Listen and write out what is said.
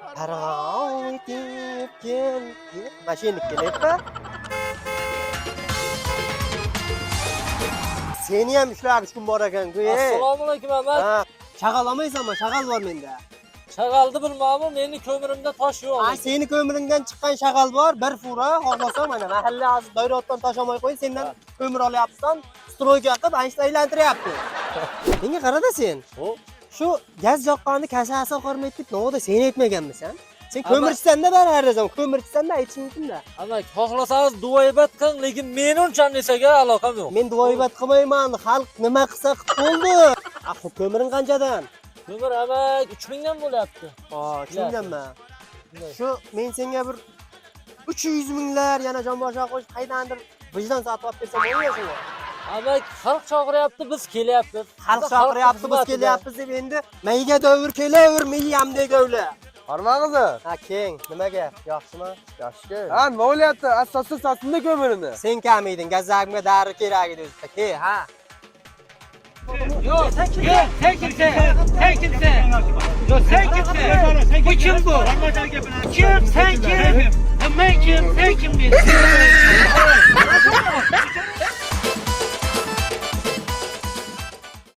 Qarg'oy deb kel. Mashinik kelayapti. Seni ham ushlab kun bor ekan-ku. Assalomu alaykum Ahmad. Ha, shag'alamaysanmi? Shag'al bor menda. Shag'alni bilmayman, meni ko'mirimda tosh yo'q. Ha, seni ko'miringdan chiqqan shag'al bor, bir fura, xohlasa mana mahalla hozir doiratdan tashamay qo'y, sendan ko'mir olyapsan, stroyga qilib, ancha aylantiryapti. Menga qarada sen. Shu gaz yoqqanni kasasi qormaydi deb noda sen aytmaganmisan? Sen ko'mirchisan-da har zaman, ko'mirchisan-da aytish mumkin-da. Ana, xohlasangiz duoibat qiling, lekin men uncha nesaga aloqam yo'q. Men duoibat qilmayman, xalq nima qilsa bo'ldi. Axir ko'miring qanchadan? Ko'mir amak 3000 dan bo'lyapti. Ha, 3000danmi? Shu men senga bir 300 minglar yana jonboshqa qo'shib qaydandir vijdon sotib olib bersam bo'lmaydi. Amak, xalq chaqiryapti, biz kelyapmiz. Xalq chaqiryapti, biz kelyapmiz deb endi mayga davr kelaver, miyamdek o'yla. Qarmag'izi. Ha, keng, nimaga? Yaxshimi? Yaxshi. Ha, nima bo'lyapti? Asossiz sasında ko'mirini. Sen kelmayding, gazagimga dori kerak edi o'zida. Ke, ha. Yok, sen kimsin? Sen kimsin? Yok, sen kimsin? Bu kim bu? Kim? Sen kim? Ben kim? Sen kim diyorsun?